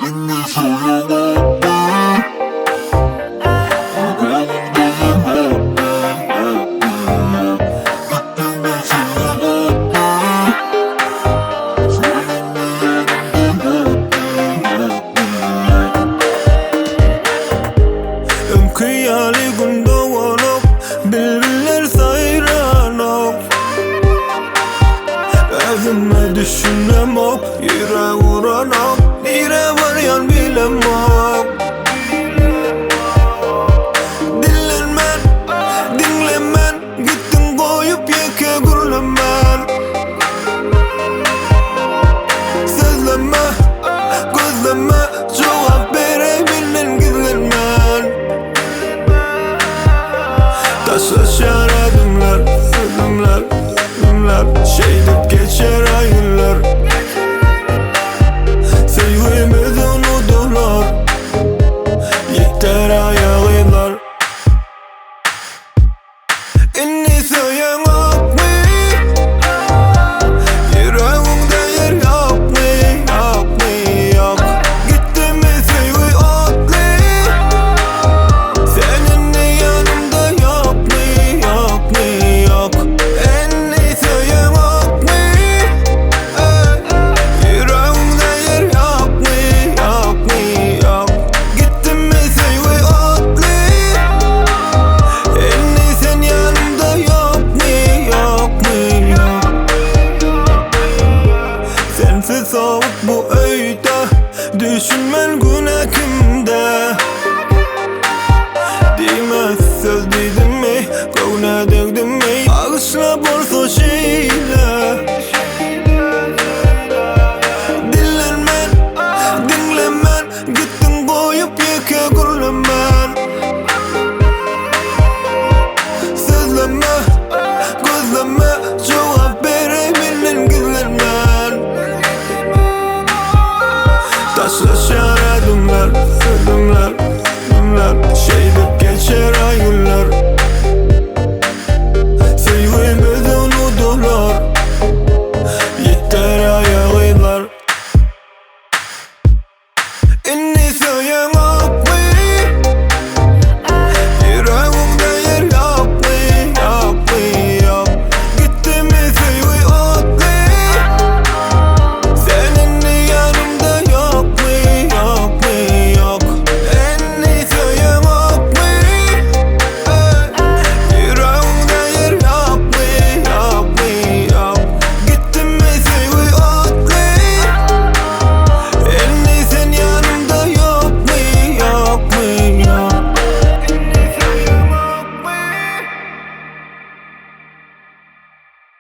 Indi Soyenokmy Kıyali gün doğanok, bilbiler sayranok. Özüme düşünem ok, yere vuranok, nire var yan bilem ok. Dinlenmen, dinlemen, gittin koyup yeke gürlemen. Sözleme, gözleme, cevap verebilin gizlenmen. Taşlaş yaradımlar, ödümler, şeydip geçer aylar. Sevgimiz unuturlar, yeter ayağılar. Indi Soyenokmy, yüreğimde yer yok yok. Gitti mi sevgi otlu, senin de yanımda yok yok. Indi Soyenokmy, yüreğimde yer yok yok. Gitti mi sevgi otlu, Indi sen yanımda yok yok. Sensiz soğuk bu öyde, düşünmen günah kimde. Değmez söz dedim mi, kavuna döktüm mi, ağışla bolsa şeyle. Dinlenmen, dinlemen, gittin koyup yeke gürlemen. Sözleme, gözleme, cevap verebilin gizlenmen. Taşlaş yaradımlar, ödümler, şeydip geçer aylar. Sevgimizi unuturlar, yeter ayağılar. Indi Soyenokmy.